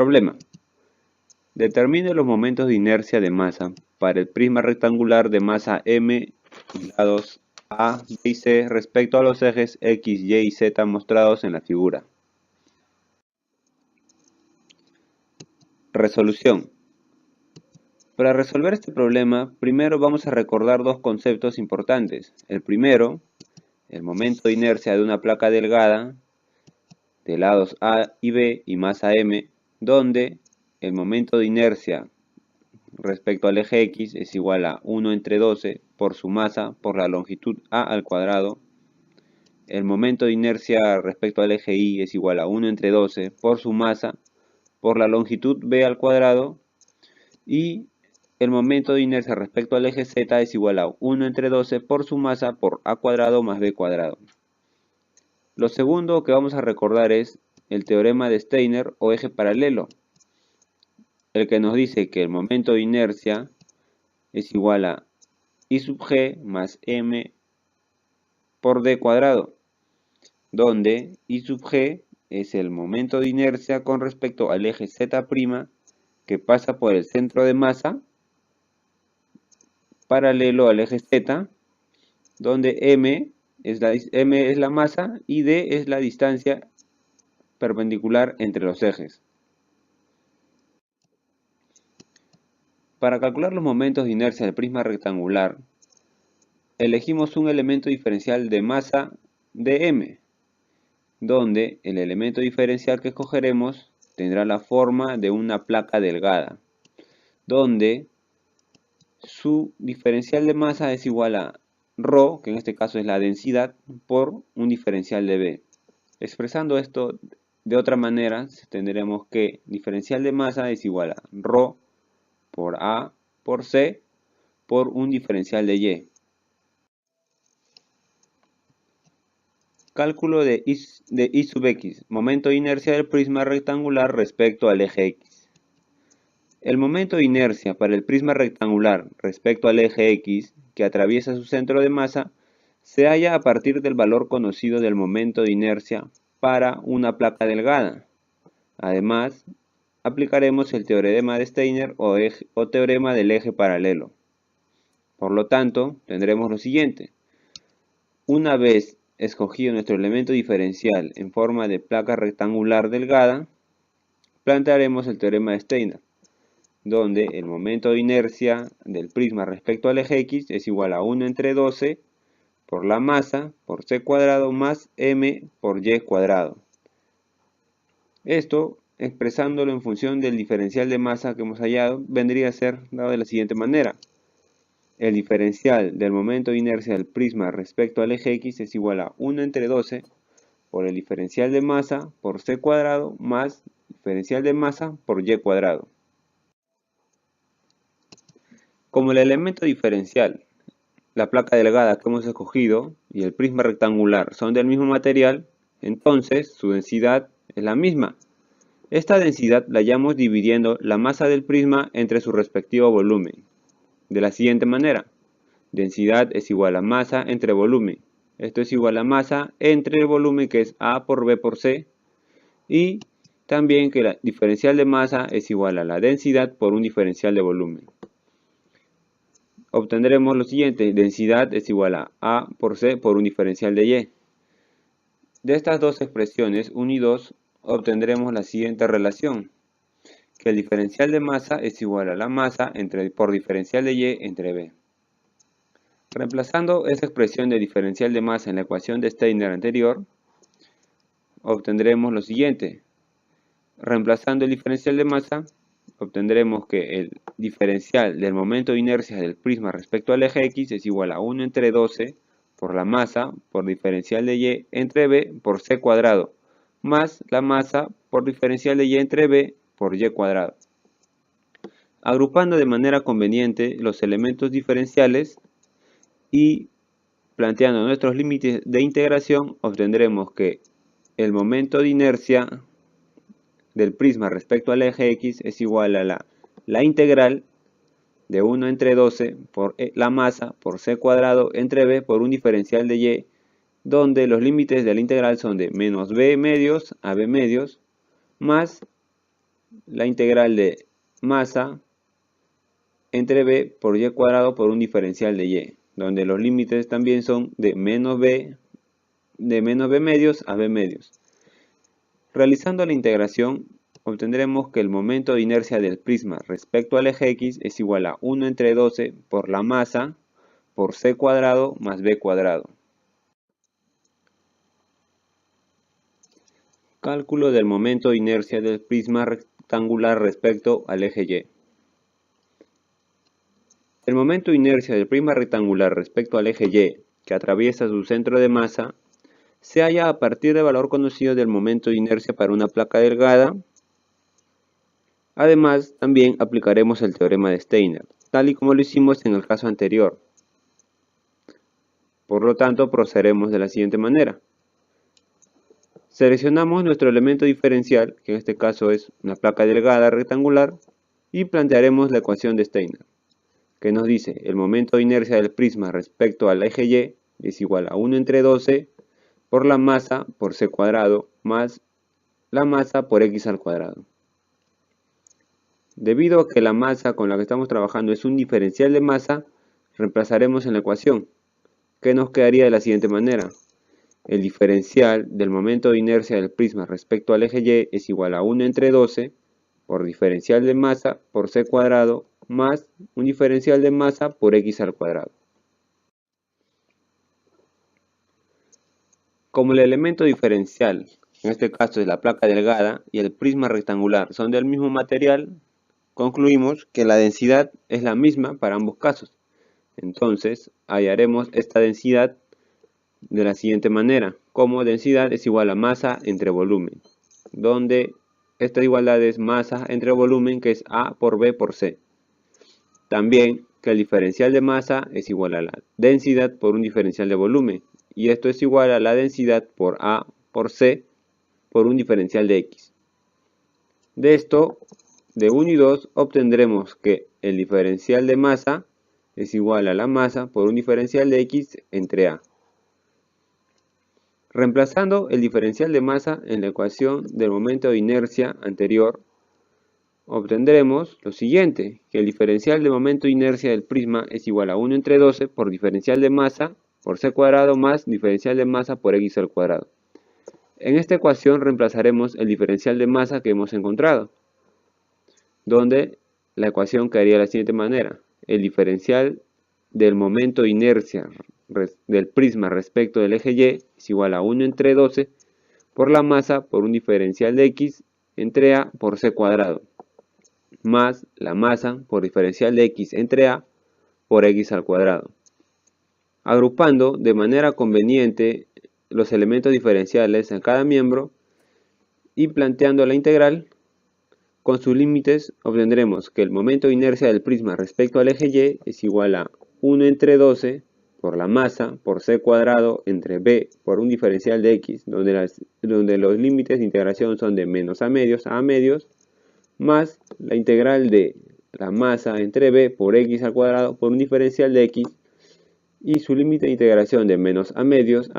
Problema. Determine los momentos de inercia de masa para el prisma rectangular de masa M y lados A, B y C respecto a los ejes X, Y y Z mostrados en la figura. Resolución. Para resolver este problema, primero vamos a recordar dos conceptos importantes. El primero, el momento de inercia de una placa delgada de lados A y B y masa M, donde el momento de inercia respecto al eje X es igual a 1 entre 12 por su masa por la longitud A al cuadrado. El momento de inercia respecto al eje Y es igual a 1 entre 12 por su masa por la longitud B al cuadrado. Y el momento de inercia respecto al eje Z es igual a 1 entre 12 por su masa por A cuadrado más B cuadrado. Lo segundo que vamos a recordar es el teorema de Steiner o eje paralelo, el que nos dice que el momento de inercia es igual a I sub g más m por d cuadrado, donde I sub g es el momento de inercia con respecto al eje Z' que pasa por el centro de masa paralelo al eje Z, donde m es la masa y d es la distancia perpendicular entre los ejes. Para calcular los momentos de inercia del prisma rectangular, elegimos un elemento diferencial de masa dm, donde el elemento diferencial que escogeremos tendrá la forma de una placa delgada, donde su diferencial de masa es igual a ρ, que en este caso es la densidad, por un diferencial de B. Expresando esto de otra manera, tendremos que diferencial de masa es igual a ρ por A por C por un diferencial de Y. Cálculo de I sub X, momento de inercia del prisma rectangular respecto al eje X. El momento de inercia para el prisma rectangular respecto al eje X, que atraviesa su centro de masa, se halla a partir del valor conocido del momento de inercia para una placa delgada. Además, aplicaremos el teorema de Steiner o teorema del eje paralelo. Por lo tanto, tendremos lo siguiente. Una vez escogido nuestro elemento diferencial en forma de placa rectangular delgada, plantearemos el teorema de Steiner, donde el momento de inercia del prisma respecto al eje X es igual a 1 entre 12 por la masa por c cuadrado más m por y cuadrado. Esto, expresándolo en función del diferencial de masa que hemos hallado, vendría a ser dado de la siguiente manera. El diferencial del momento de inercia del prisma respecto al eje X es igual a 1 entre 12 por el diferencial de masa por c cuadrado más diferencial de masa por y cuadrado. Como el elemento diferencial, la placa delgada que hemos escogido y el prisma rectangular son del mismo material, entonces su densidad es la misma. Esta densidad la hallamos dividiendo la masa del prisma entre su respectivo volumen. De la siguiente manera, densidad es igual a masa entre volumen. Esto es igual a masa entre el volumen, que es A por B por C, y también que la diferencial de masa es igual a la densidad por un diferencial de volumen. Obtendremos lo siguiente, densidad es igual a A por C por un diferencial de Y. De estas dos expresiones, 1 y 2, obtendremos la siguiente relación, que el diferencial de masa es igual a la masa por diferencial de Y entre B. Reemplazando esa expresión de diferencial de masa en la ecuación de Steiner anterior, obtendremos lo siguiente. Reemplazando el diferencial de masa, obtendremos que el diferencial del momento de inercia del prisma respecto al eje X es igual a 1 entre 12 por la masa por diferencial de Y entre B por C cuadrado, más la masa por diferencial de Y entre B por Y cuadrado. Agrupando de manera conveniente los elementos diferenciales y planteando nuestros límites de integración, obtendremos que el momento de inercia del prisma respecto al eje X es igual a la integral de 1 entre 12 por la masa por c cuadrado entre b por un diferencial de y, donde los límites de la integral son de menos b medios a b medios más la integral de masa entre b por y cuadrado por un diferencial de y, donde los límites también son de menos b medios a b medios. Realizando la integración, obtendremos que el momento de inercia del prisma respecto al eje X es igual a 1 entre 12 por la masa por c cuadrado más b cuadrado. Cálculo del momento de inercia del prisma rectangular respecto al eje Y. El momento de inercia del prisma rectangular respecto al eje Y, que atraviesa su centro de masa, se halla a partir del valor conocido del momento de inercia para una placa delgada. Además, también aplicaremos el teorema de Steiner, tal y como lo hicimos en el caso anterior. Por lo tanto, procederemos de la siguiente manera. Seleccionamos nuestro elemento diferencial, que en este caso es una placa delgada rectangular, y plantearemos la ecuación de Steiner, que nos dice el momento de inercia del prisma respecto al eje Y es igual a 1 entre 12 por la masa por c cuadrado más la masa por x al cuadrado. Debido a que la masa con la que estamos trabajando es un diferencial de masa, reemplazaremos en la ecuación, que nos quedaría de la siguiente manera. El diferencial del momento de inercia del prisma respecto al eje Y es igual a 1 entre 12 por diferencial de masa por c cuadrado más un diferencial de masa por x al cuadrado. Como el elemento diferencial, en este caso es la placa delgada, y el prisma rectangular son del mismo material, concluimos que la densidad es la misma para ambos casos. Entonces, hallaremos esta densidad de la siguiente manera, como densidad es igual a masa entre volumen, donde esta igualdad es masa entre volumen, que es A por B por C. También que el diferencial de masa es igual a la densidad por un diferencial de volumen, y esto es igual a la densidad por A por C por un diferencial de X. De esto, de 1 y 2, obtendremos que el diferencial de masa es igual a la masa por un diferencial de X entre A. Reemplazando el diferencial de masa en la ecuación del momento de inercia anterior, obtendremos lo siguiente, que el diferencial de momento de inercia del prisma es igual a 1 entre 12 por diferencial de masa por c cuadrado más diferencial de masa por x al cuadrado. En esta ecuación reemplazaremos el diferencial de masa que hemos encontrado, donde la ecuación quedaría de la siguiente manera. El diferencial del momento de inercia del prisma respecto del eje Y es igual a 1 entre 12 por la masa por un diferencial de x entre A por c cuadrado, más la masa por diferencial de x entre A por x al cuadrado. Agrupando de manera conveniente los elementos diferenciales en cada miembro y planteando la integral con sus límites, obtendremos que el momento de inercia del prisma respecto al eje Y es igual a 1 entre 12 por la masa por c cuadrado entre b por un diferencial de x, donde los límites de integración son de menos a medios, más la integral de la masa entre b por x al cuadrado por un diferencial de x, y su límite de integración de menos a medios,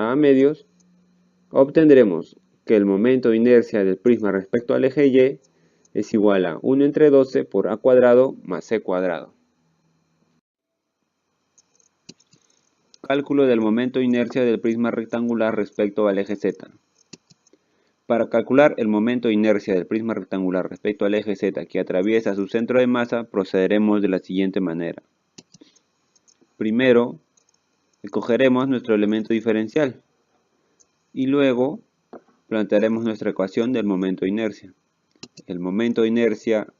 obtendremos que el momento de inercia del prisma respecto al eje Y es igual a 1 entre 12 por a cuadrado más c cuadrado. Cálculo del momento de inercia del prisma rectangular respecto al eje Z. Para calcular el momento de inercia del prisma rectangular respecto al eje Z que atraviesa su centro de masa, procederemos de la siguiente manera. Primero, escogeremos nuestro elemento diferencial y luego plantearemos nuestra ecuación del momento de inercia. El momento de inercia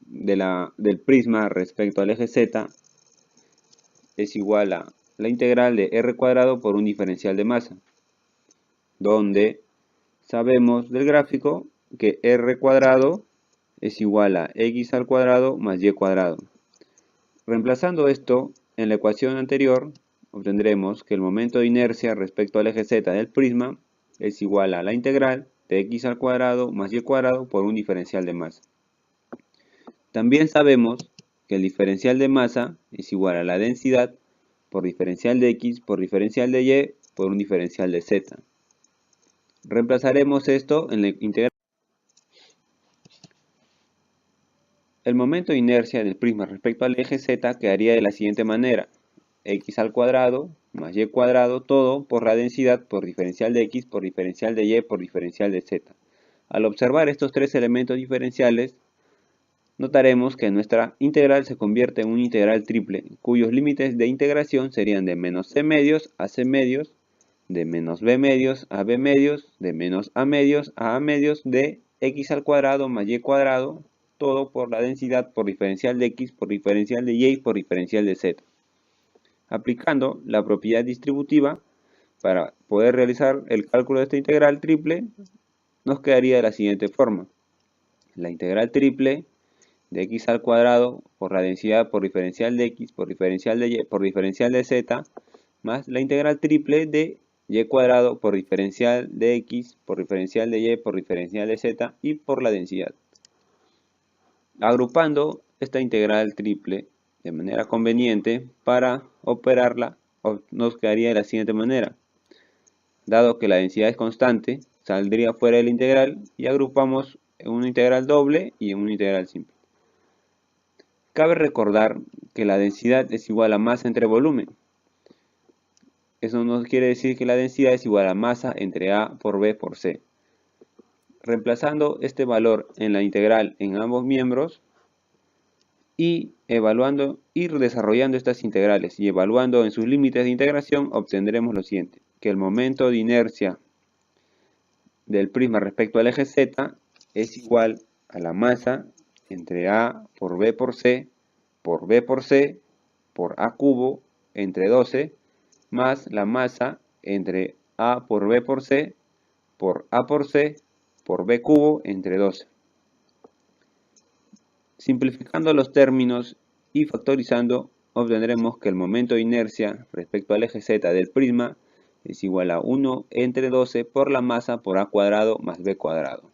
del prisma respecto al eje Z es igual a la integral de r cuadrado por un diferencial de masa, donde sabemos del gráfico que r cuadrado es igual a x al cuadrado más y cuadrado. Reemplazando esto en la ecuación anterior, obtendremos que el momento de inercia respecto al eje Z del prisma es igual a la integral de x al cuadrado más y cuadrado por un diferencial de masa. También sabemos que el diferencial de masa es igual a la densidad por diferencial de x por diferencial de y por un diferencial de z. Reemplazaremos esto en la integral. El momento de inercia del prisma respecto al eje Z quedaría de la siguiente manera: x al cuadrado más y cuadrado, todo por la densidad por diferencial de x por diferencial de y por diferencial de z. Al observar estos tres elementos diferenciales, notaremos que nuestra integral se convierte en una integral triple, cuyos límites de integración serían de menos c medios a c medios, de menos b medios a b medios, de menos a medios a a medios, de x al cuadrado más y cuadrado, todo por la densidad por diferencial de x por diferencial de y por diferencial de z. Aplicando la propiedad distributiva para poder realizar el cálculo de esta integral triple, nos quedaría de la siguiente forma: la integral triple de x al cuadrado por la densidad por diferencial de x por diferencial de y por diferencial de z, más la integral triple de y cuadrado por diferencial de x por diferencial de y por diferencial de z y por la densidad. Agrupando esta integral triple de manera conveniente para operarla, nos quedaría de la siguiente manera: dado que la densidad es constante, saldría fuera de la integral y agrupamos en una integral doble y en una integral simple. Cabe recordar que la densidad es igual a masa entre volumen. Eso nos quiere decir que la densidad es igual a masa entre A por B por C. Reemplazando este valor en la integral en ambos miembros y evaluando, ir desarrollando estas integrales y evaluando en sus límites de integración, obtendremos lo siguiente: que el momento de inercia del prisma respecto al eje Z es igual a la masa entre A por B por C por B por C por A cubo entre 12 más la masa entre A por B por C por A por C por B cubo entre 12. Simplificando los términos y factorizando, obtendremos que el momento de inercia respecto al eje Z del prisma es igual a 1 entre 12 por la masa por A cuadrado más B cuadrado.